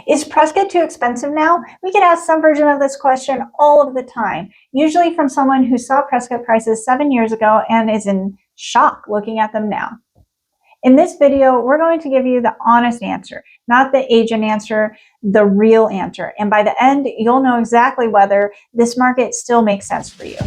Is Prescott too expensive now? We get asked some version of this question all of the time, usually from someone who saw Prescott prices 7 years ago and is in shock looking at them now. In this video, we're going to give you the honest answer, not the agent answer, the real answer. And by the end, you'll know exactly whether this market still makes sense for you.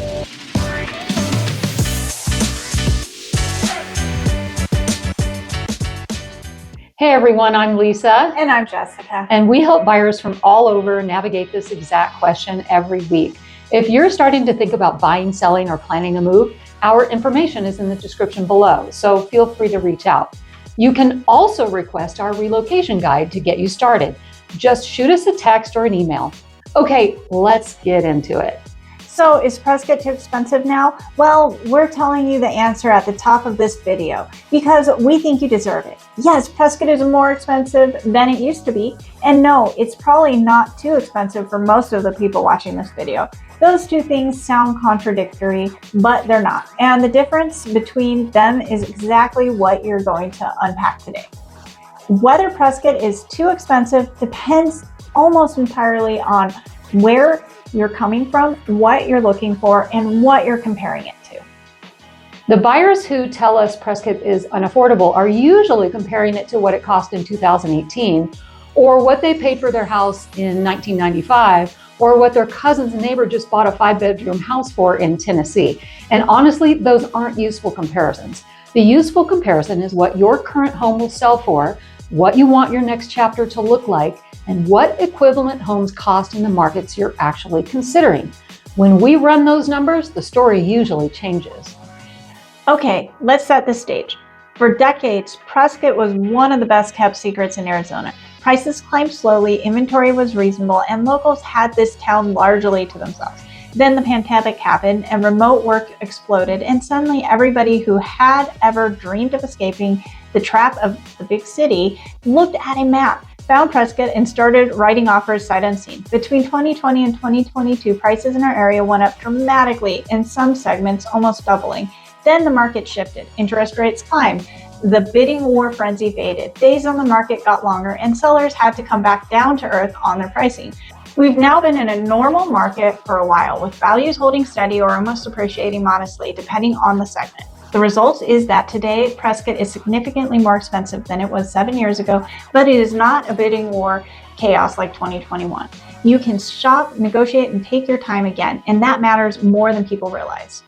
Hey everyone, I'm Lisa. And I'm Jessica. And we help buyers from all over navigate this exact question every week. If you're starting to think about buying, selling, or planning a move, our information is in the description below, so feel free to reach out. You can also request our relocation guide to get you started. Just shoot us a text or an email. Okay, let's get into it. So is Prescott too expensive now? Well, we're telling you the answer at the top of this video because we think you deserve it. Yes, Prescott is more expensive than it used to be. And no, it's probably not too expensive for most of the people watching this video. Those two things sound contradictory, but they're not. And the difference between them is exactly what you're going to unpack today. Whether Prescott is too expensive depends almost entirely on where you're coming from, what you're looking for, and what you're comparing it to. The buyers who tell us Prescott is unaffordable are usually comparing it to what it cost in 2018, or what they paid for their house in 1995, or what their cousin's neighbor just bought a 5-bedroom house for in Tennessee. And honestly, those aren't useful comparisons. The useful comparison is what your current home will sell for, what you want your next chapter to look like, and what equivalent homes cost in the markets you're actually considering. When we run those numbers, the story usually changes. Okay, let's set the stage. For decades, Prescott was one of the best kept secrets in Arizona. Prices climbed slowly, inventory was reasonable, and locals had this town largely to themselves. Then the pandemic happened and remote work exploded, and suddenly everybody who had ever dreamed of escaping the trap of the big city looked at a map, found Prescott, and started writing offers sight unseen. Between 2020 and 2022, prices in our area went up dramatically, in some segments almost doubling. Then the market shifted, interest rates climbed, the bidding war frenzy faded, days on the market got longer, and sellers had to come back down to earth on their pricing. We've now been in a normal market for a while, with values holding steady or almost appreciating modestly, depending on the segment. The result is that today, Prescott is significantly more expensive than it was 7 years ago, but it is not a bidding war chaos like 2021. You can shop, negotiate, and take your time again, and that matters more than people realize.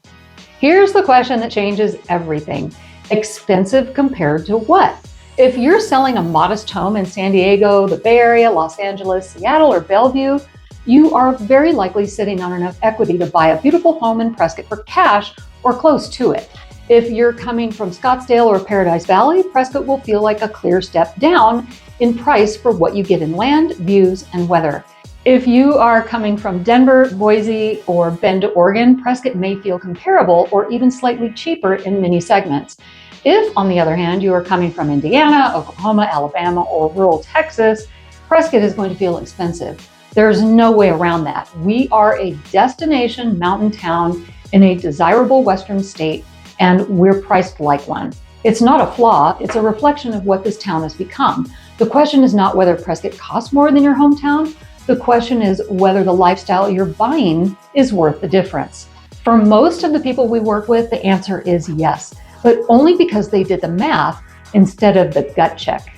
Here's the question that changes everything. Expensive compared to what? If you're selling a modest home in San Diego, the Bay Area, Los Angeles, Seattle, or Bellevue, you are very likely sitting on enough equity to buy a beautiful home in Prescott for cash or close to it. If you're coming from Scottsdale or Paradise Valley, Prescott will feel like a clear step down in price for what you get in land, views, and weather. If you are coming from Denver, Boise, or Bend, Oregon, Prescott may feel comparable or even slightly cheaper in many segments. If, on the other hand, you are coming from Indiana, Oklahoma, Alabama, or rural Texas, Prescott is going to feel expensive. There's no way around that. We are a destination mountain town in a desirable Western state, and we're priced like one. It's not a flaw, it's a reflection of what this town has become. The question is not whether Prescott costs more than your hometown. The question is whether the lifestyle you're buying is worth the difference. For most of the people we work with, the answer is yes, but only because they did the math instead of the gut check.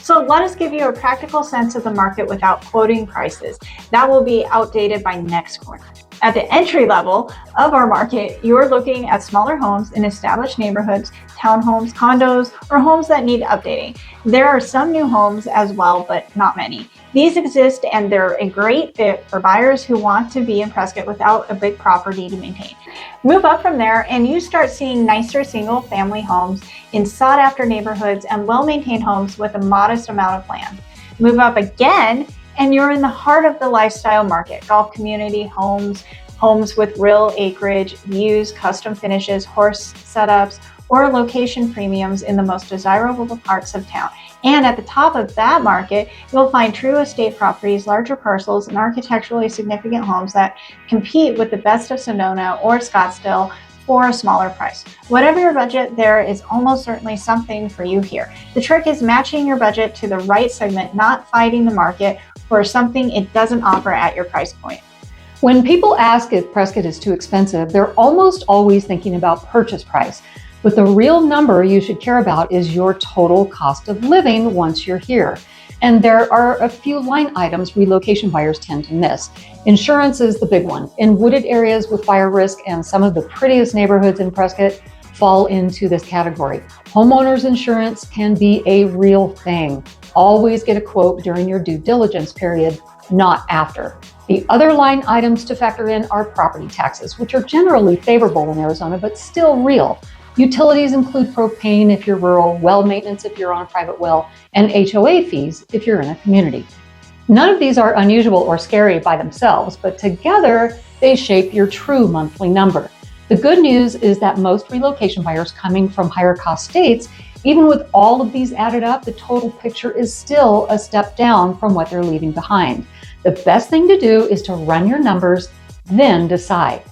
So let us give you a practical sense of the market without quoting prices. That will be outdated by next quarter. At the entry level of our market, you're looking at smaller homes in established neighborhoods, townhomes, condos, or homes that need updating. There are some new homes as well, but not many. These exist and they're a great fit for buyers who want to be in Prescott without a big property to maintain. Move up from there and you start seeing nicer single-family homes in sought-after neighborhoods and well-maintained homes with a modest amount of land. Move up again and you're in the heart of the lifestyle market. Golf community homes, homes with real acreage, views, custom finishes, horse setups, or location premiums in the most desirable parts of town. And at the top of that market, you'll find true estate properties, larger parcels, and architecturally significant homes that compete with the best of Sonoma or Scottsdale for a smaller price. Whatever your budget, there is almost certainly something for you here. The trick is matching your budget to the right segment, not fighting the market for something it doesn't offer at your price point. When people ask if Prescott is too expensive, they're almost always thinking about purchase price. But the real number you should care about is your total cost of living once you're here. And there are a few line items relocation buyers tend to miss. Insurance is the big one. In wooded areas with fire risk and some of the prettiest neighborhoods in Prescott fall into this category. Homeowners insurance can be a real thing. Always get a quote during your due diligence period, not after. The other line items to factor in are property taxes, which are generally favorable in Arizona, but still real. Utilities include propane if you're rural, well maintenance if you're on a private well, and HOA fees if you're in a community. None of these are unusual or scary by themselves, but together they shape your true monthly number. The good news is that most relocation buyers coming from higher cost states, even with all of these added up, the total picture is still a step down from what they're leaving behind. The best thing to do is to run your numbers, then decide.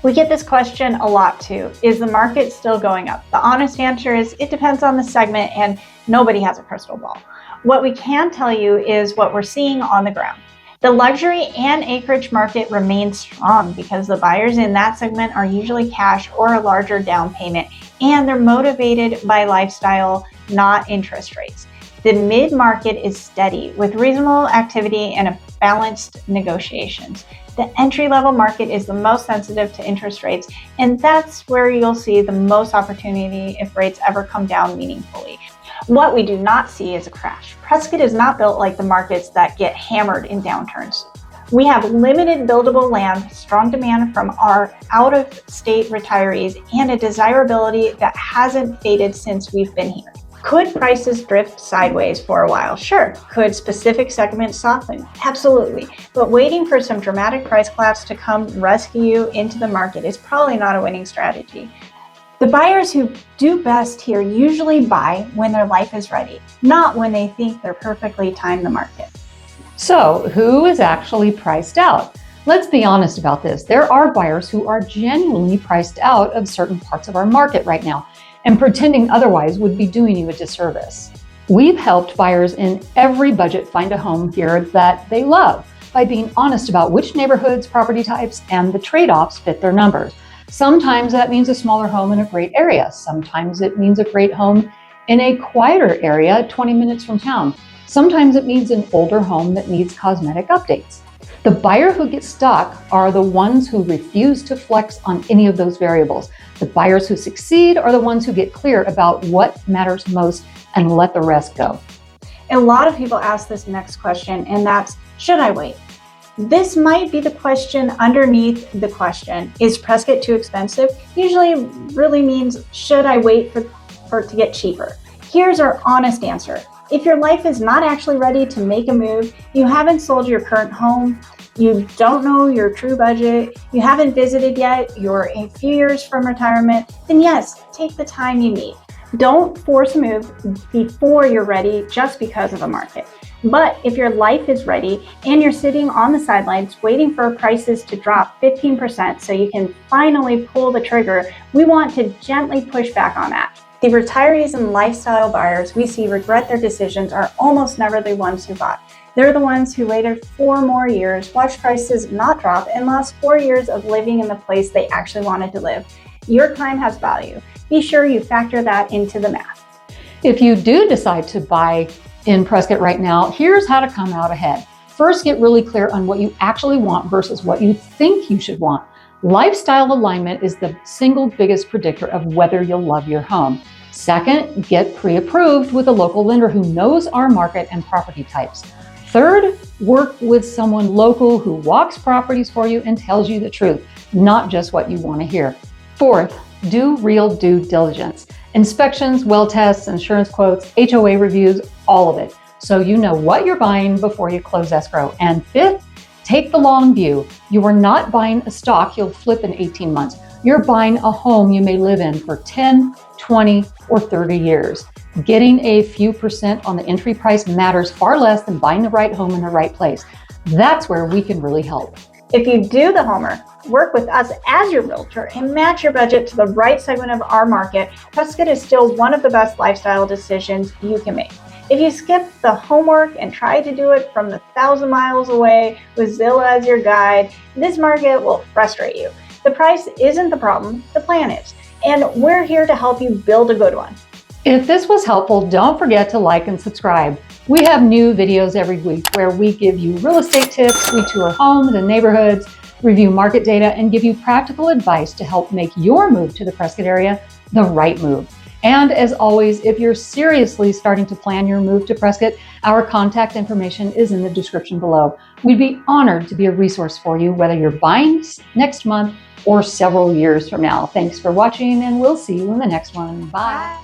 We get this question a lot too. Is the market still going up? The honest answer is it depends on the segment and nobody has a crystal ball. What we can tell you is what we're seeing on the ground. The luxury and acreage market remains strong because the buyers in that segment are usually cash or a larger down payment, and they're motivated by lifestyle, not interest rates. The mid-market is steady with reasonable activity and a balanced negotiations. The entry-level market is the most sensitive to interest rates, and that's where you'll see the most opportunity if rates ever come down meaningfully. What we do not see is a crash. Prescott is not built like the markets that get hammered in downturns. We have limited buildable land, strong demand from our out-of-state retirees, and a desirability that hasn't faded since we've been here. Could prices drift sideways for a while? Sure. Could specific segments soften? Absolutely. But waiting for some dramatic price collapse to come rescue you into the market is probably not a winning strategy. The buyers who do best here usually buy when their life is ready, not when they think they're perfectly timed the market. So, who is actually priced out? Let's be honest about this. There are buyers who are genuinely priced out of certain parts of our market right now, and pretending otherwise would be doing you a disservice. We've helped buyers in every budget find a home here that they love by being honest about which neighborhoods, property types, and the trade-offs fit their numbers. Sometimes that means a smaller home in a great area. Sometimes it means a great home in a quieter area 20 minutes from town. Sometimes it means an older home that needs cosmetic updates. The buyer who gets stuck are the ones who refuse to flex on any of those variables. The buyers who succeed are the ones who get clear about what matters most and let the rest go. A lot of people ask this next question, and that's, should I wait? This might be the question underneath the question, is Prescott too expensive? Usually really means, should I wait for it to get cheaper? Here's our honest answer. If your life is not actually ready to make a move, you haven't sold your current home, you don't know your true budget, you haven't visited yet, you're a few years from retirement, then yes, take the time you need. Don't force a move before you're ready just because of the market. But if your life is ready and you're sitting on the sidelines waiting for prices to drop 15% so you can finally pull the trigger, we want to gently push back on that. The retirees and lifestyle buyers we see regret their decisions are almost never the ones who bought. They're the ones who waited 4 more years, watched prices not drop, and lost 4 years of living in the place they actually wanted to live. Your time has value. Be sure you factor that into the math. If you do decide to buy in Prescott right now, here's how to come out ahead. First, get really clear on what you actually want versus what you think you should want. Lifestyle alignment is the single biggest predictor of whether you'll love your home. Second, get pre-approved with a local lender who knows our market and property types. Third, work with someone local who walks properties for you and tells you the truth, not just what you want to hear. Fourth, do real due diligence. Inspections, well tests, insurance quotes, HOA reviews, all of it, so you know what you're buying before you close escrow. And fifth, take the long view. You are not buying a stock you'll flip in 18 months. You're buying a home you may live in for 10, 20, or 30 years. Getting a few percent on the entry price matters far less than buying the right home in the right place. That's where we can really help. If you do the homework, work with us as your realtor, and match your budget to the right segment of our market, Prescott is still one of the best lifestyle decisions you can make. If you skip the homework and try to do it from 1,000 miles away with Zillow as your guide, this market will frustrate you. The price isn't the problem, the plan is. And we're here to help you build a good one. If this was helpful, don't forget to like and subscribe. We have new videos every week where we give you real estate tips, we tour homes and neighborhoods, review market data, and give you practical advice to help make your move to the Prescott area the right move. And as always, if you're seriously starting to plan your move to Prescott, our contact information is in the description below. We'd be honored to be a resource for you, whether you're buying next month or several years from now. Thanks for watching, and we'll see you in the next one. Bye.